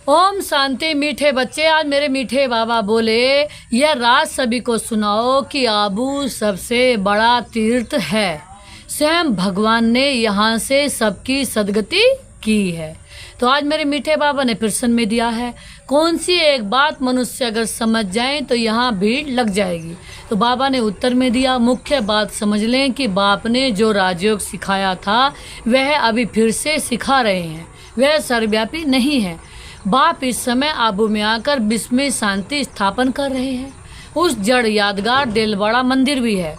ओम शांति। मीठे बच्चे, आज मेरे मीठे बाबा बोले यह राज सभी को सुनाओ कि आबू सबसे बड़ा तीर्थ है। स्वयं भगवान ने यहाँ से सबकी सदगति की है। तो आज मेरे मीठे बाबा ने प्रश्न में दिया है, कौन सी एक बात मनुष्य अगर समझ जाए तो यहाँ भीड़ लग जाएगी। तो बाबा ने उत्तर में दिया, मुख्य बात समझ लें कि बाप ने जो राजयोग सिखाया था वह अभी फिर से सिखा रहे हैं, वह सर्वव्यापी नहीं है। बाप इस समय आबू में आकर विश्व में शांति स्थापन कर रहे हैं। उस जड़ यादगार देलवाड़ा मंदिर भी है।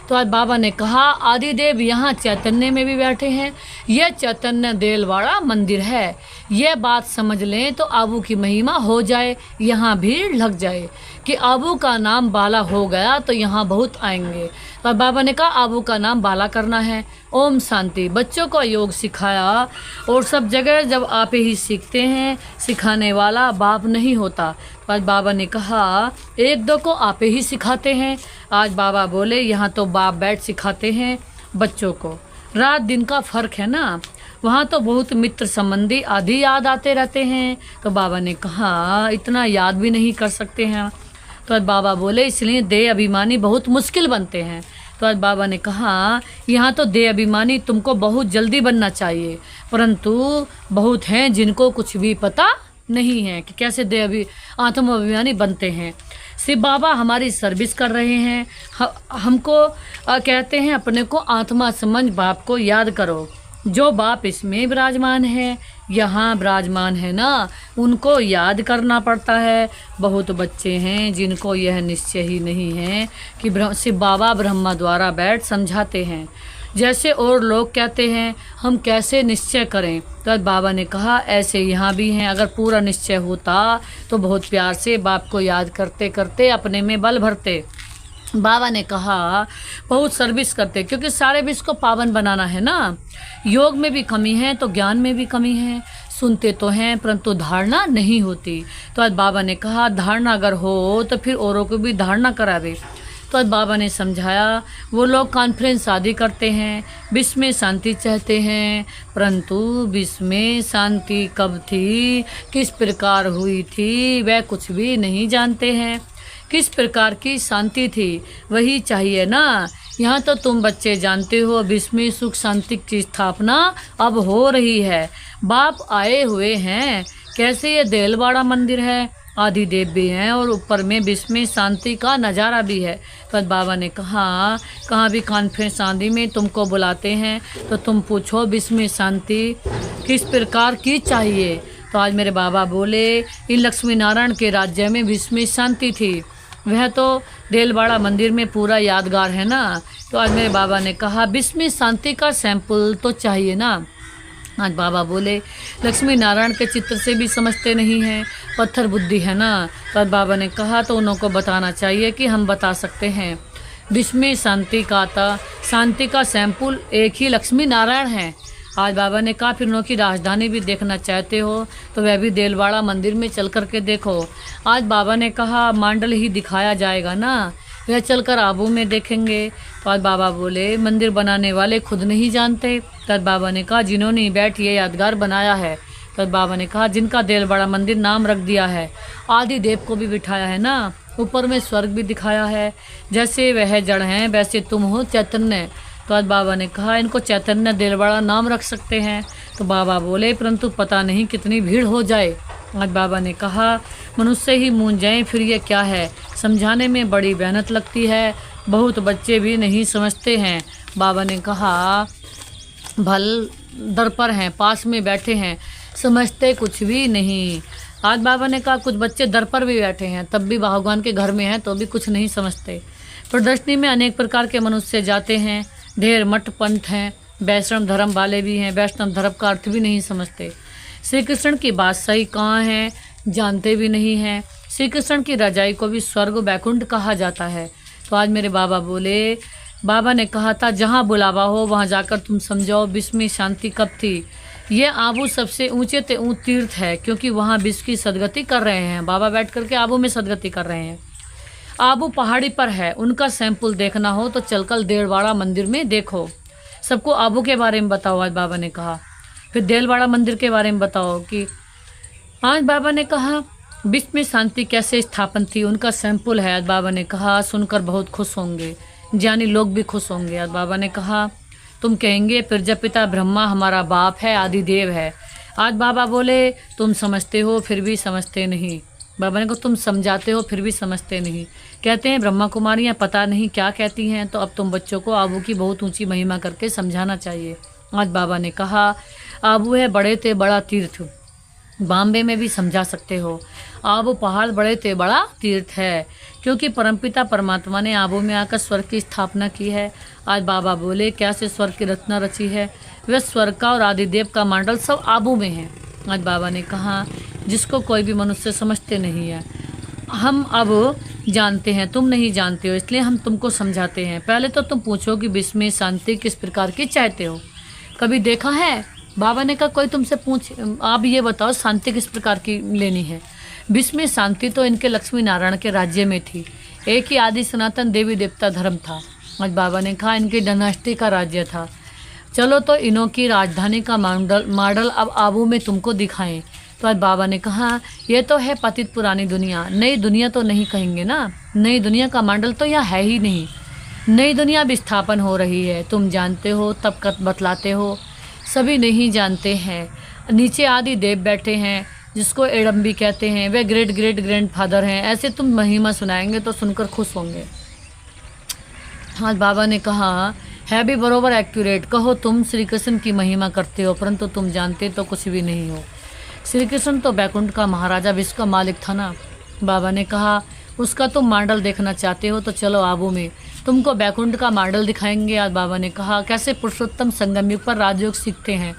तो आज बाबा ने कहा, आदिदेव यहाँ चैतन्य में भी बैठे हैं, यह चैतन्य देलवाड़ा मंदिर है। यह बात समझ लें तो आबू की महिमा हो जाए, यहाँ भीड़ लग जाए कि आबू का नाम बाला हो गया तो यहाँ बहुत आएंगे। तो बाबा ने कहा आबू का नाम बाला करना है। ओम शांति। बच्चों को योग सिखाया और सब जगह जब आप ही सीखते हैं, सिखाने वाला बाप नहीं होता। तो आज बाबा ने कहा एक दो को आप ही सिखाते हैं। आज बाबा बोले यहाँ तो बाप बैठ सिखाते हैं बच्चों को। रात दिन का फर्क है ना, वहाँ तो बहुत मित्र संबंधी आदि याद आते रहते हैं। तो बाबा ने कहा इतना याद भी नहीं कर सकते हैं। तो आज बाबा बोले इसलिए देह अभिमानी बहुत मुश्किल बनते हैं। तो आज बाबा ने कहा यहाँ तो देह अभिमानी तुमको बहुत जल्दी बनना चाहिए, परंतु बहुत हैं जिनको कुछ भी पता नहीं है कि कैसे देह आत्म अभिमानी बनते हैं। शिव बाबा हमारी सर्विस कर रहे हैं, हमको कहते हैं अपने को आत्मा समझ बाप को याद करो। जो बाप इसमें विराजमान है, यहाँ विराजमान है ना, उनको याद करना पड़ता है। बहुत बच्चे हैं जिनको यह निश्चय ही नहीं है कि शिव बाबा ब्रह्मा द्वारा बैठ समझाते हैं। जैसे और लोग कहते हैं हम कैसे निश्चय करें, तो बाबा ने कहा ऐसे यहाँ भी हैं। अगर पूरा निश्चय होता तो बहुत प्यार से बाप को याद करते करते अपने में बल भरते। बाबा ने कहा बहुत सर्विस करते, क्योंकि सारे विश्व को पावन बनाना है ना। योग में भी कमी है तो ज्ञान में भी कमी है। सुनते तो हैं परंतु धारणा नहीं होती। तो आज बाबा ने कहा धारणा अगर हो तो फिर औरों को भी धारणा करावे। तो आज बाबा ने समझाया वो लोग कॉन्फ्रेंस आदि करते हैं, विश्व में शांति चाहते हैं, परंतु विश्व में शांति कब थी, किस प्रकार हुई थी, वह कुछ भी नहीं जानते हैं। किस प्रकार की शांति थी वही चाहिए ना। यहाँ तो तुम बच्चे जानते हो विश्व में सुख शांति की स्थापना अब हो रही है। बाप आए हुए हैं। कैसे ये देलवाड़ा मंदिर है, आदि देव भी हैं और ऊपर में विश्व में शांति का नज़ारा भी है। तो बाबा ने कहा कहाँ भी कॉन्फ्रेंस आदि में तुमको बुलाते हैं तो तुम पूछो विश्व में शांति किस प्रकार की चाहिए। तो आज मेरे बाबा बोले इन लक्ष्मी नारायण के राज्य में विश्व में शांति थी, वह तो देलवाड़ा मंदिर में पूरा यादगार है ना। तो आज मेरे बाबा ने कहा विश्व में शांति का सैंपल तो चाहिए ना। आज बाबा बोले लक्ष्मी नारायण के चित्र से भी समझते नहीं हैं, पत्थर बुद्धि है ना। तो आज बाबा ने कहा तो उनको बताना चाहिए कि हम बता सकते हैं। विश्व में शांति का सैंपल एक ही लक्ष्मी नारायण है। आज बाबा ने कहा फिर उनकी राजधानी भी देखना चाहते हो तो वह भी देलवाड़ा मंदिर में चल कर के देखो। आज बाबा ने कहा मांडल ही दिखाया जाएगा ना, वह चलकर आबू में देखेंगे। तो आज बाबा बोले मंदिर बनाने वाले खुद नहीं जानते। तब बाबा ने कहा जिन्होंने बैठ ये यादगार बनाया है। तब बाबा ने कहा जिनका देलवाड़ा मंदिर नाम रख दिया है, आदि देव को भी बिठाया है ना, ऊपर में स्वर्ग भी दिखाया है। जैसे वह जड़ हैं वैसे तुम हो चैतन्य। तो आज बाबा ने कहा इनको चैतन्य देलवाड़ा नाम रख सकते हैं। तो बाबा बोले परंतु पता नहीं कितनी भीड़ हो जाए। आज बाबा ने कहा मनुष्य ही मूंझ जाए फिर ये क्या है, समझाने में बड़ी मेहनत लगती है, बहुत बच्चे भी नहीं समझते हैं। बाबा ने कहा भल दर पर हैं, पास में बैठे हैं, समझते कुछ भी नहीं। आज बाबा ने कहा कुछ बच्चे दर पर भी बैठे हैं तब भी भगवान के घर में हैं तो भी कुछ नहीं समझते। प्रदर्शनी में अनेक प्रकार के मनुष्य जाते हैं, ढेर मठ पंथ हैं, वैष्णव धर्म वाले भी हैं, वैष्णव धर्म का अर्थ भी नहीं समझते। श्री कृष्ण की बात सही कहाँ है जानते भी नहीं हैं। श्री कृष्ण की रजाई को भी स्वर्ग वैकुंठ कहा जाता है। तो आज मेरे बाबा बोले बाबा ने कहा था जहाँ बुलावा हो वहाँ जाकर तुम समझाओ विश्व में शांति कब थी। ये आबू सबसे ऊंचे तीर्थ है क्योंकि वहाँ विश्व की सदगति कर रहे हैं। बाबा बैठ करके आबू में सदगति कर रहे हैं। आबू पहाड़ी पर है, उनका सैंपल देखना हो तो चलकर देलवाड़ा मंदिर में देखो। सबको आबू के बारे में बताओ। आज बाबा ने कहा फिर देलवाड़ा मंदिर के बारे में बताओ कि आज बाबा ने कहा विश्व में शांति कैसे स्थापन थी, उनका सैंपल है। आज बाबा ने कहा सुनकर बहुत खुश होंगे, ज्ञानी लोग भी खुश होंगे। आज बाबा ने कहा तुम कहेंगे प्रजापिता ब्रह्मा हमारा बाप है, आदिदेव है। आज बाबा बोले तुम समझते हो फिर भी समझते नहीं। बाबा ने कहा तुम समझाते हो फिर भी समझते नहीं। कहते हैं ब्रह्मा कुमारियाँ पता नहीं क्या कहती हैं, तो अब तुम बच्चों को आबू की बहुत ऊंची महिमा करके समझाना चाहिए। आज बाबा ने कहा आबू है बड़े ते बड़ा तीर्थ, बॉम्बे में भी समझा सकते हो। आबू पहाड़ बड़े ते बड़ा तीर्थ है, क्योंकि परमपिता परमात्मा ने आबू में आकर स्वर्ग की स्थापना की है। आज बाबा बोले कैसे स्वर्ग की रचना रची है, वह स्वर्ग का और आदिदेव का मॉडल सब आबू में है। आज बाबा ने कहा जिसको कोई भी मनुष्य समझते नहीं है, हम अब जानते हैं, तुम नहीं जानते हो, इसलिए हम तुमको समझाते हैं। पहले तो तुम पूछो कि विश्व में शांति किस प्रकार की चाहते हो, कभी देखा है? बाबा ने कहा कोई तुमसे पूछ, आप ये बताओ शांति किस प्रकार की लेनी है। विश्व में शांति तो इनके लक्ष्मी नारायण के राज्य में थी, एक ही आदि सनातन देवी देवता धर्म था। आज बाबा ने कहा इनकी डायनास्टी का राज्य था। चलो तो इनों की राजधानी का मॉडल अब आबू में तुमको दिखाएं। तो आज बाबा ने कहा ये तो है पतित पुरानी दुनिया, नई दुनिया तो नहीं कहेंगे ना, नई दुनिया का मॉडल तो यहाँ है ही नहीं। नई दुनिया विस्थापन हो रही है, तुम जानते हो तब बतलाते हो, सभी नहीं जानते हैं। नीचे आदि देव बैठे हैं जिसको एडम्बी कहते हैं, वे ग्रेट ग्रेट ग्रैंडफादर हैं। ऐसे तुम महिमा सुनाएंगे तो सुनकर खुश होंगे। हाँ बाबा ने कहा है भी बरोबर एक्यूरेट, कहो तुम श्री कृष्ण की महिमा करते हो परंतु तुम जानते तो कुछ भी नहीं हो। श्री कृष्ण तो बैकुंठ का महाराजा विश्व का मालिक था ना। बाबा ने कहा उसका तुम मॉडल देखना चाहते हो तो चलो आबू में तुमको बैकुंठ का मॉडल दिखाएंगे। आज बाबा ने कहा कैसे पुरुषोत्तम संगम युग पर राजयोग सीखते हैं।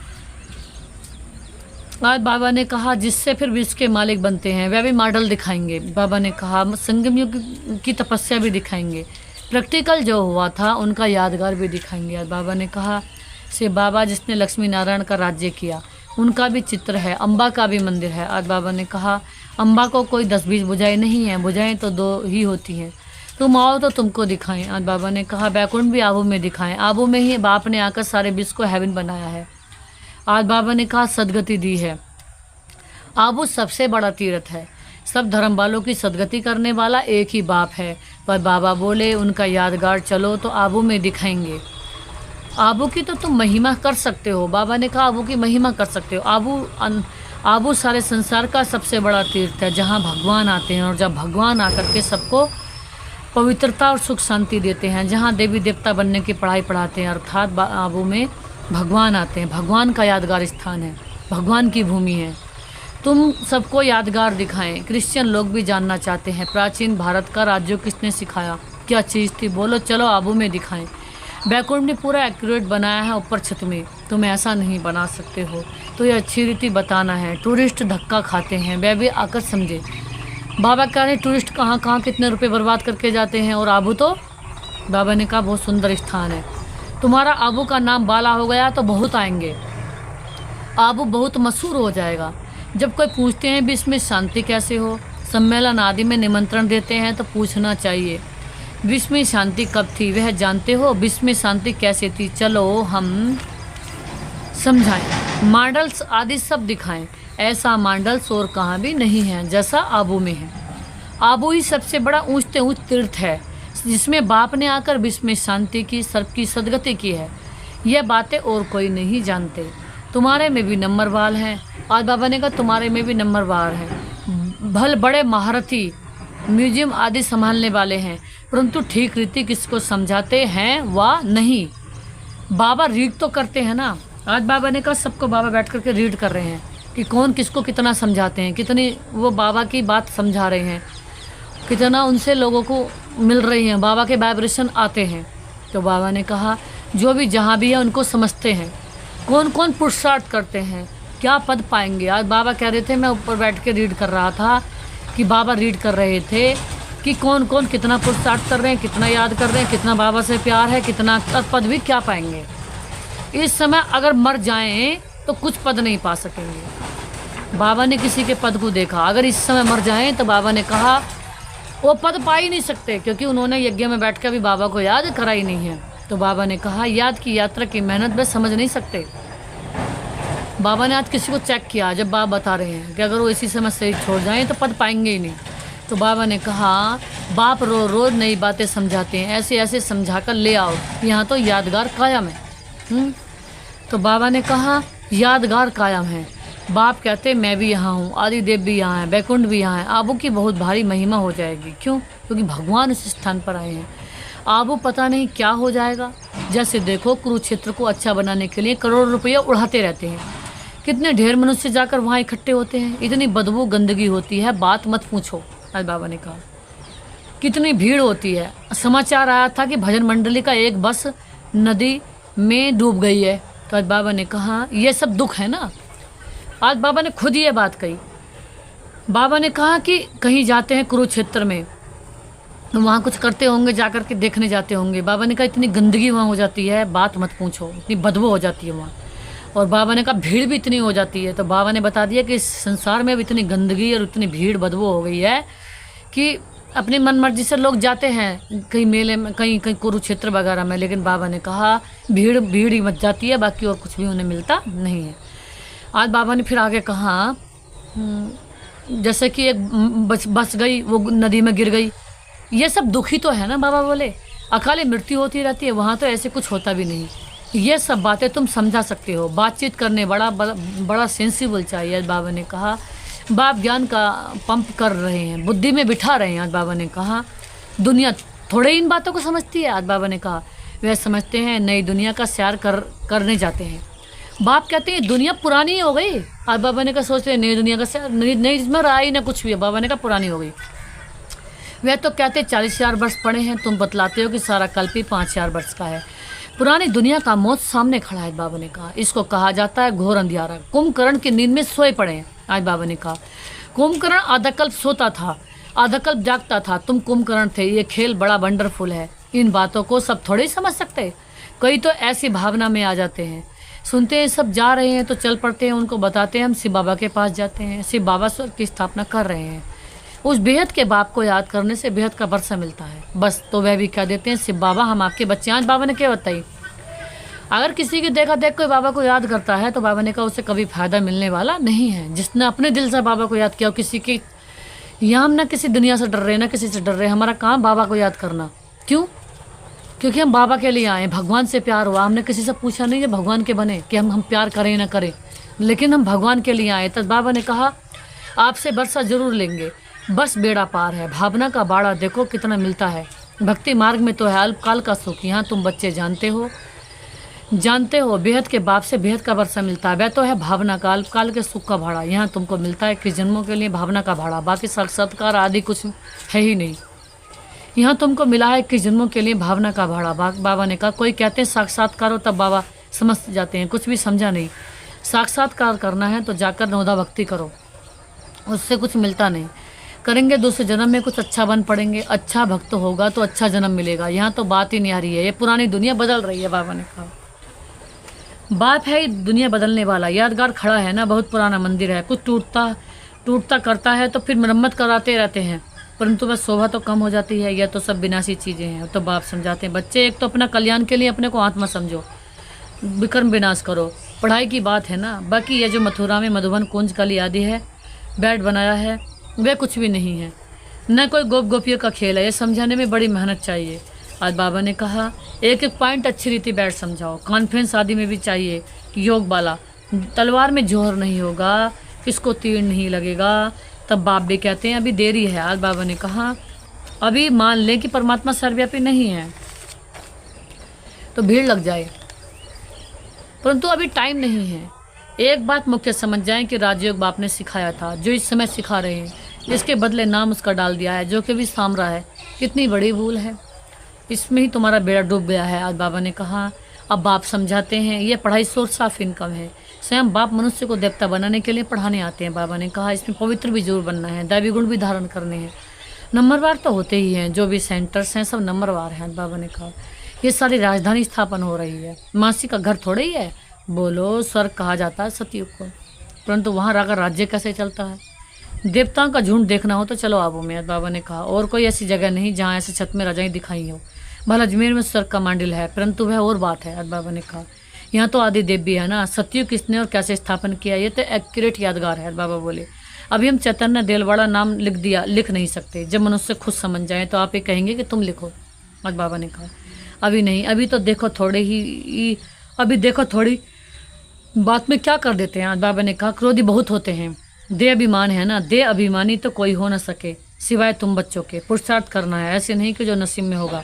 आज बाबा ने कहा जिससे फिर विश्व के मालिक बनते हैं वह भी मॉडल दिखाएंगे। बाबा ने कहा संगम युग की तपस्या भी दिखाएंगे, प्रैक्टिकल जो हुआ था उनका यादगार भी दिखाएंगे। आज बाबा ने कहा से बाबा जिसने लक्ष्मी नारायण का राज्य किया उनका भी चित्र है, अम्बा का भी मंदिर है। आज बाबा ने कहा अम्बा को कोई 10-20 भुजाएं नहीं हैं, भुजाएं तो 2 ही होती हैं, तुम आओ तो तुमको दिखाएं। आज बाबा ने कहा बैकुंठ भी आबू में दिखाएं, आबू में ही बाप ने आकर सारे विश्व को हेवन बनाया है। आज बाबा ने कहा सदगति दी है, आबू सबसे बड़ा तीर्थ है, सब धर्म वालों की सदगति करने वाला एक ही बाप है। पर बाबा बोले उनका यादगार चलो तो आबू में दिखाएंगे। आबू की तो तुम महिमा कर सकते हो। बाबा ने कहा आबू की महिमा कर सकते हो। आबू सारे संसार का सबसे बड़ा तीर्थ है जहाँ भगवान आते हैं, और जब भगवान आकर के सबको पवित्रता और सुख शांति देते हैं, जहाँ देवी देवता बनने की पढ़ाई पढ़ाते हैं, अर्थात आबू में भगवान आते हैं। भगवान का यादगार स्थान है, भगवान की भूमि है। तुम सबको यादगार दिखाएं। क्रिश्चियन लोग भी जानना चाहते हैं प्राचीन भारत का राज्य किसने सिखाया, क्या चीज़ थी, बोलो चलो आबू में दिखाएं। बैकुंठ ने पूरा एक्यूरेट बनाया है ऊपर छत में, तुम ऐसा नहीं बना सकते हो, तो ये अच्छी रीति बताना है। टूरिस्ट धक्का खाते हैं, वह भी आकर समझे। बाबा कह रहे टूरिस्ट कहाँ कहाँ कितने रुपए बर्बाद करके जाते हैं, और आबू तो बाबा ने कहा बहुत सुंदर स्थान है। तुम्हारा आबू का नाम बाला हो गया तो बहुत आएंगे, आबू बहुत मशहूर हो जाएगा। जब कोई पूछते हैं भी इसमें शांति कैसे हो, सम्मेलन आदि में निमंत्रण देते हैं तो पूछना चाहिए विश्व में शांति कब थी, वह जानते हो? विश्व में शांति कैसे थी, चलो हम समझाएं, मॉडल्स आदि सब दिखाएं। ऐसा मॉडल्स और कहाँ भी नहीं है जैसा आबू में है। आबू ही सबसे बड़ा ऊंचते ऊंच तीर्थ है जिसमें बाप ने आकर विश्व में शांति की, सर्व की सदगति की है। यह बातें और कोई नहीं जानते। तुम्हारे में भी नंबर वाल हैं। आज बाबा ने कहा तुम्हारे में भी नंबर वार है। भल बड़े महारथी म्यूजियम आदि संभालने वाले हैं, परंतु ठीक रीति किसको समझाते हैं व नहीं। बाबा रीड तो करते हैं ना। आज बाबा ने कहा सबको बाबा बैठ करके रीड कर रहे हैं कि कौन किसको कितना समझाते हैं, कितनी वो बाबा की बात समझा रहे हैं, कितना उनसे लोगों को मिल रही हैं, बाबा के वाइब्रेशन आते हैं। तो बाबा ने कहा जो भी जहाँ भी है उनको समझते हैं, कौन कौन पुरुषार्थ करते हैं, क्या पद पाएंगे। आज बाबा कह रहे थे, मैं ऊपर बैठ के रीड कर रहा था कि बाबा रीड कर रहे थे कि कौन कौन कितना पुरुषार्थ कर रहे हैं, कितना याद कर रहे हैं, कितना बाबा से प्यार है, कितना पद भी क्या पाएंगे। इस समय अगर मर जाएं तो कुछ पद नहीं पा सकेंगे। बाबा ने किसी के पद को देखा, अगर इस समय मर जाएं तो बाबा ने कहा वो पद पा ही नहीं सकते, क्योंकि उन्होंने यज्ञ में बैठ कर भी बाबा को याद करा ही नहीं है। तो बाबा ने कहा याद की यात्रा की मेहनत वे समझ नहीं सकते। बाबा ने आज किसी को चेक किया, जब बाबा बता रहे हैं कि अगर वो इसी समय शरीर छोड़ जाएं तो पढ़ पाएंगे ही नहीं। तो बाबा ने कहा बाप रोज नई बातें समझाते हैं, ऐसे ऐसे समझा कर ले आओ, यहाँ तो यादगार कायम है। तो बाबा ने कहा यादगार कायम है। बाप कहते मैं भी यहाँ हूँ, आदिदेव भी यहाँ है, बैकुंठ भी यहाँ है। आबू की बहुत भारी महिमा हो जाएगी। क्यों? क्योंकि भगवान इस स्थान पर आए हैं। आबू पता नहीं क्या हो जाएगा। जैसे देखो कुरुक्षेत्र को अच्छा बनाने के लिए करोड़ों रुपये उड़ाते रहते हैं, कितने ढेर मनुष्य जाकर वहाँ इकट्ठे होते हैं, इतनी बदबू गंदगी होती है बात मत पूछो। आज बाबा ने कहा कितनी भीड़ होती है। समाचार आया था कि भजन मंडली का एक बस नदी में डूब गई है। तो आज बाबा ने कहा ये सब दुख है ना। आज बाबा ने खुद ये बात कही। बाबा ने कहा कि कहीं जाते हैं कुरुक्षेत्र में, वहाँ कुछ करते होंगे, जाकर के देखने जाते होंगे। बाबा ने कहा इतनी गंदगी वहाँ हो जाती है बात मत पूछो, इतनी बदबू हो जाती है वहाँ। और बाबा ने कहा भीड़ भी इतनी हो जाती है। तो बाबा ने बता दिया कि इस संसार में भी इतनी गंदगी और इतनी भीड़ बदबू हो गई है कि अपनी मन मर्जी से लोग जाते हैं कहीं मेले में, कहीं कहीं कुरुक्षेत्र वगैरह में, लेकिन बाबा ने कहा भीड़ ही मच जाती है, बाकी और कुछ भी उन्हें मिलता नहीं है। आज बाबा ने फिर आगे कहा जैसे कि एक बस गई, वो नदी में गिर गई। ये सब दुखी तो है ना। बाबा बोले अकाले मृत्यु होती रहती है, वहाँ तो ऐसे कुछ होता भी नहीं। ये सब बातें तुम समझा सकते हो, बातचीत करने बड़ा सेंसिबल चाहिए। आज बाबा ने कहा बाप ज्ञान का पंप कर रहे हैं, बुद्धि में बिठा रहे हैं। आज बाबा ने कहा दुनिया थोड़े इन बातों को समझती है। आज बाबा ने कहा वह समझते हैं नई दुनिया का सैर करने जाते हैं। बाप कहते हैं दुनिया पुरानी हो गई। आज बाबा ने कहा सोचते हैं नई दुनिया का सैर, नई इसमें रहा ही ना कुछ भी। बाबा ने कहा पुरानी हो गई। वह तो कहते 40,000 वर्ष पड़े हैं, तुम बतलाते हो कि सारा कल्प ही 5,000 वर्ष का है। पुरानी दुनिया का मौत सामने खड़ा है। बाबा ने कहा इसको कहा जाता है घोर अंधियारा। कुंभकर्ण की नींद में सोए पड़े हैं। आज बाबा ने कहा कुंभकर्ण आधा कल्प सोता था, आधा कल्प जागता था, तुम कुंभकर्ण थे। ये खेल बड़ा वंडरफुल है। इन बातों को सब थोड़े ही समझ सकते। कई तो ऐसी भावना में आ जाते हैं, सुनते हैं सब जा रहे हैं तो चल पड़ते हैं, उनको बताते हैं हम शिव बाबा के पास जाते हैं, शिव बाबा स्वर्ग की स्थापना कर रहे हैं। उस बेहद के बाप को याद करने से बेहद का वर्षा मिलता है बस। तो वह भी कह देते हैं शिव बाबा हम आपके बच्चे। आज बाबा ने क्या बताई, अगर किसी की देखा देख कोई बाबा को याद करता है तो बाबा ने कहा उसे कभी फायदा मिलने वाला नहीं है। जिसने अपने दिल से बाबा को याद किया, किसी की यहाँ हम ना किसी दुनिया से डर रहे ना किसी से डर रहे, हमारा काम बाबा को याद करना। क्यों? क्योंकि हम बाबा के लिए आए, भगवान से प्यार हुआ। हमने किसी से पूछा नहीं है भगवान के बने कि हम प्यार करें ना करें, लेकिन हम भगवान के लिए आए। तब बाबा ने कहा आपसे वर्षा जरूर लेंगे, बस बेड़ा पार है। भावना का बाड़ा देखो कितना मिलता है। भक्ति मार्ग में तो है अल्पकाल का सुख, यहाँ तुम बच्चे जानते हो बेहद के बाप से बेहद का वर्षा मिलता है। वह तो है भावना का अल्पकाल के सुख का भाड़ा, यहाँ तुमको मिलता है किस जन्मों के लिए भावना का भाड़ा, बाकी साक्षात्कार आदि कुछ है ही नहीं। यहाँ तुमको मिला है किस जन्मों के लिए भावना का भाड़ा। बाबा ने कहा कोई कहते हैं साक्षात्कार हो, तब बाबा समझ जाते हैं, कुछ भी समझा नहीं। साक्षात्कार करना है तो जाकर नौदा भक्ति करो, उससे कुछ मिलता नहीं। करेंगे दूसरे जन्म में कुछ अच्छा बन पड़ेंगे, अच्छा भक्त होगा तो अच्छा जन्म मिलेगा। यहाँ तो बात ही नहीं आ रही है, ये पुरानी दुनिया बदल रही है। बाबा ने कहा बाप है दुनिया बदलने वाला। यादगार खड़ा है ना, बहुत पुराना मंदिर है, कुछ टूटता करता है तो फिर मरम्मत कराते रहते हैं, परंतु बस शोभा तो कम हो जाती है। यह तो सब विनाशी चीज़ें हैं। तो बाप समझाते हैं बच्चे एक तो अपना कल्याण के लिए अपने को आत्मा समझो, विक्रम विनाश करो, पढ़ाई की बात है ना। बाकी ये जो मथुरा में मधुबन कुंज कली आदि है बैठ बनाया है वे कुछ भी नहीं है, न कोई गोपियों का खेल है। ये समझाने में बड़ी मेहनत चाहिए। आज बाबा ने कहा एक एक पॉइंट अच्छी रीति बैठ समझाओ। कॉन्फ्रेंस आदि में भी चाहिए कि योग वाला, तलवार में जोर नहीं होगा, किसको तीर नहीं लगेगा। तब बाप भी कहते हैं अभी देरी है। आज बाबा ने कहा अभी मान लें कि परमात्मा सर्वव्यापी नहीं है तो भीड़ लग जाए, परंतु अभी टाइम नहीं है। एक बात मुख्य समझ जाएं कि राजयोग बाप ने सिखाया था, जो इस समय सिखा रहे हैं, इसके बदले नाम उसका डाल दिया है जो कि भी सामरा है। कितनी बड़ी भूल है, इसमें ही तुम्हारा बेड़ा डूब गया है। आज बाबा ने कहा अब बाप समझाते हैं ये पढ़ाई सोर्स ऑफ इनकम है। स्वयं बाप मनुष्य को देवता बनाने के लिए पढ़ाने आते हैं। बाबा ने कहा इसमें पवित्र भी जरूर बनना है, दैवी गुण भी धारण करने हैं। नंबरवार तो होते ही हैं, जो भी सेंटर्स हैं सब नंबरवार हैं। बाबा ने कहा ये सारी राजधानी स्थापन हो रही है, मासी का घर थोड़ा ही है। बोलो स्वर्ग कहा जाता है सतयुग को, परंतु वहाँ अगर राज्य कैसे चलता है। देवताओं का झुंड देखना हो तो चलो आबू में। बाबा ने कहा और कोई ऐसी जगह नहीं जहाँ ऐसे छत में रजाई दिखाई हो। भला अजमेर में स्वर्ग का मांडिल है, परंतु वह और बात है। आज बाबा ने कहा यहाँ तो आदि देव भी है ना, सतयुग किसने और कैसे स्थापन किया, ये तो एक्यूरेट यादगार है। बाबा बोले अभी हम चैतन्य देलवाड़ा नाम लिख नहीं सकते, जब मनुष्य खुद समझ जाए तो आप ये कहेंगे कि तुम लिखो। आज बाबा ने कहा अभी नहीं, अभी तो देखो अभी देखो थोड़ी बात में क्या कर देते हैं। आज बाबा ने कहा क्रोधी बहुत होते हैं, दे अभिमान है ना, दे अभिमानी तो कोई हो ना सके सिवाय तुम बच्चों के। पुरुषार्थ करना है, ऐसे नहीं कि जो नसीब में होगा।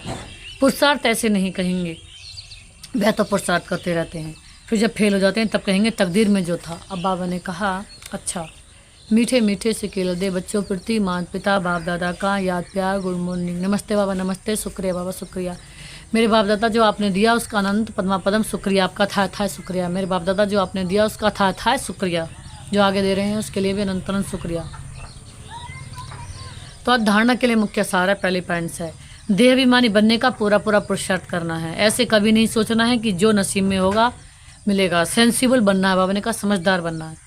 पुरुषार्थ ऐसे नहीं कहेंगे, वह तो पुरुषार्थ करते रहते हैं, फिर जब फेल हो जाते हैं तब कहेंगे तकदीर में जो था। अब बाबा ने कहा अच्छा, मीठे मीठे से केला दे बच्चों प्रति माता पिता बाप दादा का याद प्यार गुड मॉर्निंग। नमस्ते बाबा, नमस्ते, शुक्रिया बाबा, शुक्रिया मेरे बाप दादा जो आपने दिया उसका अनंत पद्मा पदम शुक्रिया, आपका था शुक्रिया। मेरे बाप दादा जो आपने दिया उसका था शुक्रिया, जो आगे दे रहे हैं उसके लिए भी अनंत अनंत शुक्रिया। तो आज धारणा के लिए मुख्य सार है, पहली पॉइंट्स है देहाभिमानी बनने का पूरा पुरुषार्थ करना है। ऐसे कभी नहीं सोचना है कि जो नसीब में होगा मिलेगा। सेंसिबल बनना है, बाबा ने कहा समझदार बनना है।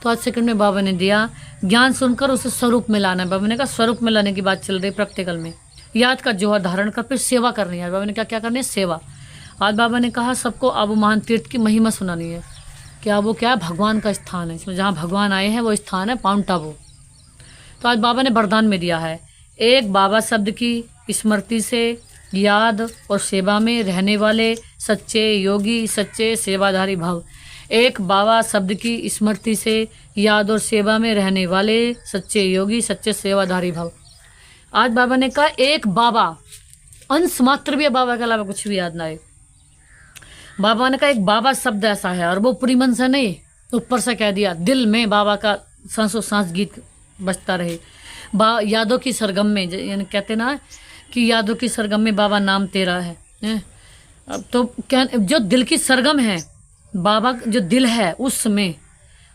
तो आज सेकंड में बाबा ने दिया ज्ञान सुनकर उसे स्वरूप में लाना है। बाबा ने कहा स्वरूप में लाने की बात चल रही प्रैक्टिकल में। याद का जोहर धारण कर फिर सेवा करनी है। बाबा ने क्या करनी है, सेवा। आज बाबा ने कहा सबको आबू महान तीर्थ की महिमा सुनानी है। क्या वो क्या है, भगवान का स्थान है, इसमें जहाँ भगवान आए हैं वो स्थान है माउंट आबू। तो आज बाबा ने वरदान में दिया है एक बाबा शब्द की स्मृति से याद और सेवा में रहने वाले सच्चे योगी, सच्चे सेवाधारी भाव। एक बाबा शब्द की स्मृति से याद और सेवा में रहने वाले सच्चे योगी, सच्चे सेवाधारी भाव। आज बाबा ने कहा एक बाबा, अंश मात्र भी बाबा के अलावा कुछ भी याद ना आए। बाबा ने कहा एक बाबा शब्द ऐसा है, और वो पूरी मन से नहीं, ऊपर से कह दिया, दिल में बाबा का सांसों सांस गीत बजता रहे। यादों की सरगम में, यानी कहते ना कि यादों की सरगम में बाबा नाम तेरा है। अब तो क्या, जो दिल की सरगम है, बाबा जो दिल है उसमें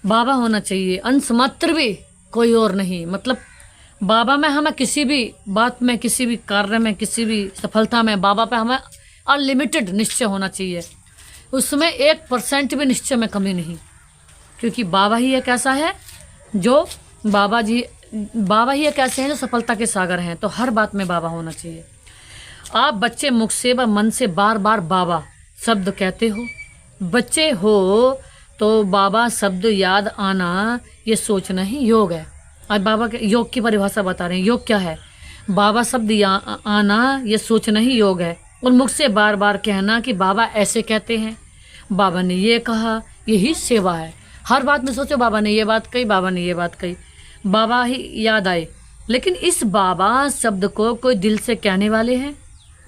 बाबा होना चाहिए, अंश मात्र भी, कोई और नहीं। मतलब बाबा में हमें किसी भी बात में, किसी भी कार्य में, किसी भी सफलता में बाबा पे हमें अनलिमिटेड निश्चय होना चाहिए, उसमें 1% भी निश्चय में कमी नहीं। क्योंकि बाबा ही एक ऐसा है जो बाबा ही एक ऐसे हैं जो सफलता के सागर हैं। तो हर बात में बाबा होना चाहिए। आप बच्चे मुख से व मन से बार बार बाबा शब्द कहते हो, बच्चे हो तो बाबा शब्द याद आना ये सोचना ही योग है। आज बाबा के योग की परिभाषा बता रहे हैं। योग क्या है, बाबा शब्द आना ये सोचना ही योग है। और मुख से बार बार कहना कि बाबा ऐसे कहते हैं, बाबा ने ये कहा, यही सेवा है। हर बात में सोचो बाबा ने ये बात कही, बाबा ने ये बात कही, बाबा ही याद आए। लेकिन इस बाबा शब्द को कोई दिल से कहने वाले हैं,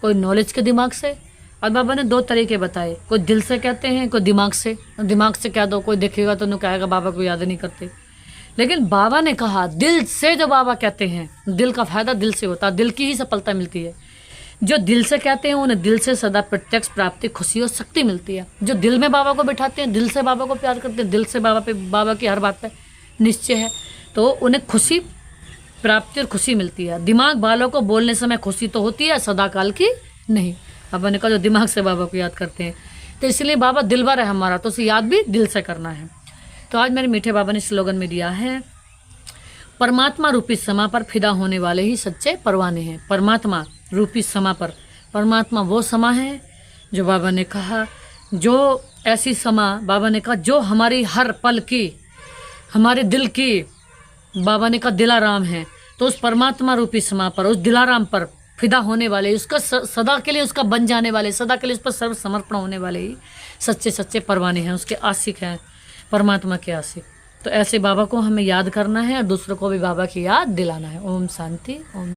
कोई नॉलेज के दिमाग से। और बाबा ने 2 तरीके बताए, कोई दिल से कहते हैं, कोई दिमाग से। दिमाग से कह दो, कोई देखेगा तो कहेगा बाबा को याद नहीं करते। लेकिन बाबा ने कहा दिल से जो बाबा कहते हैं, दिल का फायदा दिल से होता है, दिल की ही सफलता मिलती है। जो दिल से कहते हैं उन्हें दिल से सदा प्रत्यक्ष प्राप्ति, खुशी और शक्ति मिलती है। जो दिल में बाबा को बिठाते हैं, दिल से बाबा को प्यार करते हैं, दिल से बाबा की हर बात पे निश्चय है, तो उन्हें खुशी प्राप्ति और खुशी मिलती है। दिमाग वालों को बोलने समय खुशी तो होती है, सदाकाल की नहीं। बाबा ने कहा जो दिमाग से बाबा को याद करते हैं, तो इसलिए बाबा दिलबर है हमारा, तो उसे याद भी दिल से करना है। तो आज मेरे मीठे बाबा ने स्लोगन में दिया है परमात्मा रूपी समा पर फिदा होने वाले ही सच्चे परवाने हैं। परमात्मा रूपी समा पर, परमात्मा वो समा है जो बाबा ने कहा, जो ऐसी समा, बाबा ने कहा जो हमारी हर पल की, हमारे दिल की, बाबा ने कहा दिलाराम है। तो उस परमात्मा रूपी समा पर, उस दिलाराम पर फिदा होने वाले, उसका सदा के लिए उसका बन जाने वाले, सदा के लिए उस पर सर्व समर्पण होने वाले ही सच्चे सच्चे परवाने हैं, उसके आशिक हैं, परमात्मा के आशिक। तो ऐसे बाबा को हमें याद करना है और दूसरों को भी बाबा की याद दिलाना है। ओम शांति। ओम।